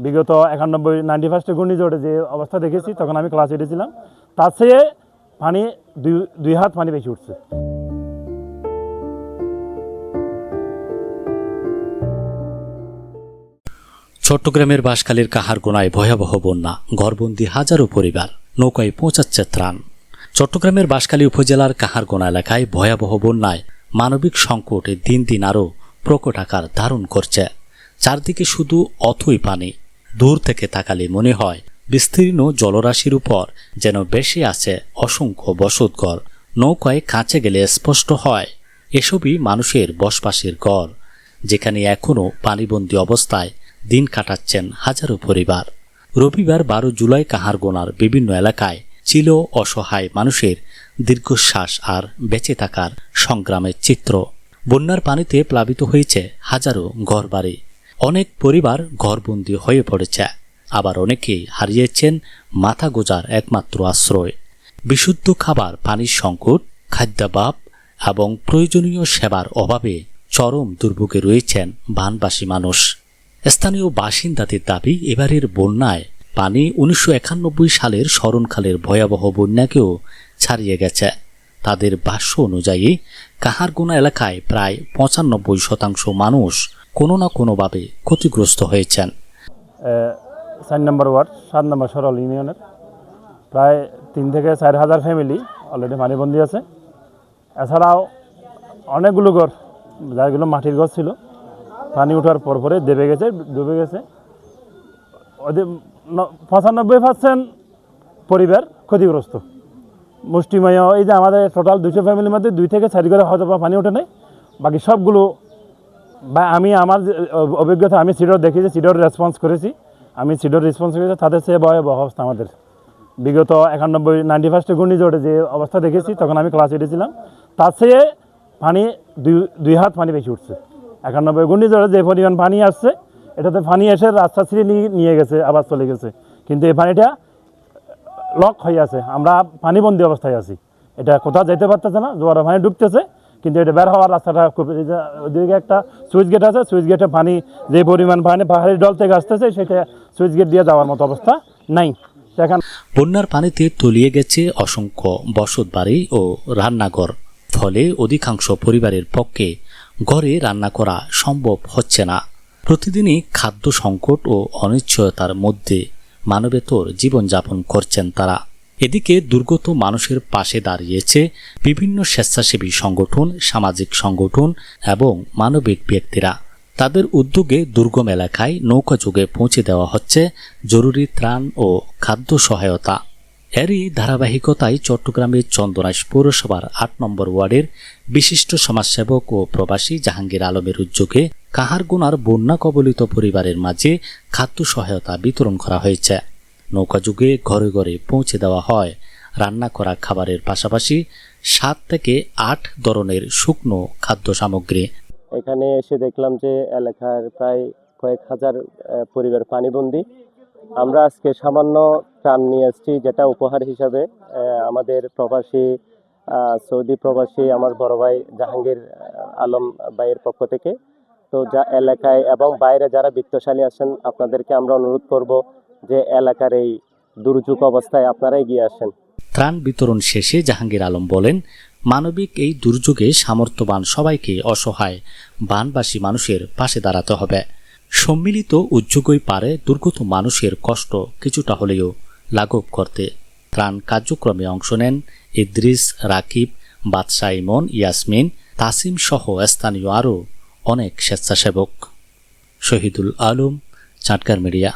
বিগত 91-91 ঘূর্ণিঝড়ে যে অবস্থা দেখেছি তখন আমি ক্লাস 8-এ ছিলাম, তার চেয়ে পানি দুই হাত পানি বেশি উঠছে। চট্টগ্রামের বাঁশখালীর কাহারগোনায় ভয়াবহ বন্যা, ঘরবন্দি হাজারো পরিবার, নৌকায় পৌঁছাচ্ছে ত্রাণ। চট্টগ্রামের বাঁশখালী উপজেলার কাহারগোনা এলাকায় ভয়াবহ বন্যায় মানবিক সংকটে দিন দিন আরও প্রকট আকার ধারণ করছে। চারদিকে শুধু অথই পানি। দূর থেকে তাকালে মনে হয় বিস্তীর্ণ জলরাশির উপর যেন বেশি আছে অসংখ্য বসতঘর। নৌকায় কাছে গেলে স্পষ্ট হয় এসবই মানুষের বসবাসের ঘর, যেখানে এখনও পানিবন্দী অবস্থায় দিন কাটাচ্ছেন হাজারো পরিবার। রবিবার 12 জুলাই কাহারগোনার বিভিন্ন এলাকায় ছিল অসহায় মানুষের দীর্ঘশ্বাস আর বেঁচে থাকার সংগ্রামের চিত্র। বন্যার পানিতে প্লাবিত হয়েছে হাজারো ঘরবাড়ি। অনেক পরিবার ঘরবন্দি হয়ে পড়েছে, আবার অনেকেই হারিয়েছেন মাথা গোজার একমাত্র আশ্রয়। বিশুদ্ধ খাবার, পানির সংকট, খাদ্যাভাব এবং প্রয়োজনীয় সেবার অভাবে চরম দুর্ভোগে রয়েছেন বানবাসী মানুষ। স্থানীয় বাসিন্দাদের দাবি, এবারের বন্যায় পানি 1991 সালের শরণকালের ভয়াবহ বন্যাকেও ছাড়িয়ে গেছে। তাদের ভাষ্য অনুযায়ী কাহারগোনা এলাকায় প্রায় 95% মানুষ কোনো না কোনোভাবে ক্ষতিগ্রস্ত হয়েছেন। 4 নম্বর ওয়ার্ড 7 নম্বর সরল ইউনিয়নের প্রায় 3 থেকে 4 হাজার ফ্যামিলি অলরেডি পানিবন্দী আছে। এছাড়াও অনেকগুলো ঘর, যাগুলো মাটির ঘর ছিল, পানি ওঠার পরে ডুবে গেছে। 95% পরিবার ক্ষতিগ্রস্ত। মুষ্টিমেয় এই যে আমাদের টোটাল 200 ফ্যামিলির মধ্যে 2 থেকে 4 ঘরে হয়তো পানি ওঠে নাই, বাকি সবগুলো বা আমি আমার অভিজ্ঞতা, আমি সিডর দেখেছি, সিডর রেসপন্স করেছি, তাদের চেয়ে ভয়াবহ অবস্থা আমাদের। বিগত 91-91 ঘূর্ণিঝড়ে যে অবস্থা দেখেছি তখন আমি ক্লাস 8-এ ছিলাম, তার চেয়ে পানি দুই হাত পানি বেশি উঠছে। 91 ঘূর্ণিঝড়ে যে পরিমাণ পানি আসছে, এটাতে পানি এসে রাস্তা ছিঁড়ে নিয়ে গেছে, আবার চলে গেছে, কিন্তু এই পানিটা লক হয়ে আছে। আমরা পানিবন্দী অবস্থায় আছি, এটা কোথাও যেতে পারতেছে না, জোয়ার পানি ঢুকতেছে, কিন্তু এটা বের হওয়ার রাস্তাটা খুব, ওইদিকে একটা সুইচ গেট আছে, সুইচ গেটে পানি যে পরিমাণ পানি পাহাড়ি ডল থেকে আসতেছে, সেটা সুইচ গেট দিয়ে যাওয়ার মতো অবস্থা নাই। সেখানে বন্যার পানিতে তলিয়ে গেছে অসংখ্য বসতবাড়ি ও রান্নাঘর, ফলে অধিকাংশ পরিবারের পক্ষে ঘরে রান্না করা সম্ভব হচ্ছে না। প্রতিদিনই খাদ্য সংকট ও অনিশ্চয়তার মধ্যে মানবেতর জীবনযাপন করছেন তারা। এদিকে দুর্গত মানুষের পাশে দাঁড়িয়েছে বিভিন্ন স্বেচ্ছাসেবী সংগঠন, সামাজিক সংগঠন এবং মানবিক ব্যক্তিরা। তাদের উদ্যোগে দুর্গম এলাকায় নৌকাযোগে পৌঁছে দেওয়া হচ্ছে জরুরি ত্রাণ ও খাদ্য সহায়তা। এরই ধারাবাহিকতায় চট্টগ্রামের চন্দনাইশ পৌরসভার 8 নম্বর ওয়ার্ডের বিশিষ্ট সমাজসেবক ও প্রবাসী জাহাঙ্গীর আলমের উদ্যোগে কাহারগোনার বন্যা কবলিত পরিবারের মাঝে খাদ্য সহায়তা বিতরণ করা হয়েছে। নৌকাযোগে ঘরে ঘরে পৌঁছে দেওয়া হয় রান্না করা খাবারের পাশাপাশি 7 থেকে 8 ধরনের শুকনো খাদ্য সামগ্রী। এখানে এসে দেখলাম যে এলাকার প্রায় কয়েক হাজার পরিবার পানিবন্দী। আমরা আজকে সামান্য ত্রাণ নিয়ে এসেছি, যেটা উপহার হিসাবে আমাদের প্রবাসী, সৌদি প্রবাসী আমার বড় ভাই জাহাঙ্গীর আলম ভাইয়ের পক্ষ থেকে। তো যা এলাকায় এবং বাইরে যারা বিত্তশালী আছেন, আপনাদেরকে আমরা অনুরোধ করব যে এলাকার এই দুর্যোগ অবস্থায় আপনারা এগিয়ে আসেন। ত্রাণ বিতরণ শেষে জাহাঙ্গীর আলম বলেন, মানবিক এই দুর্যোগে সামর্থ্যবান সবাইকে অসহায় বানবাসী মানুষের পাশে দাঁড়াতে হবে। সম্মিলিত উদ্যোগই পারে দুর্গত মানুষের কষ্ট কিছুটা হলেও লাঘব করতে। ত্রাণ কার্যক্রমে অংশ নেন ইদ্রিস, রাকিব, বাদশা ইমন, ইয়াসমিন, তাসিম সহ স্থানীয় আরও অনেক স্বেচ্ছাসেবক। শহীদুল আলম, চাটগার মিডিয়া।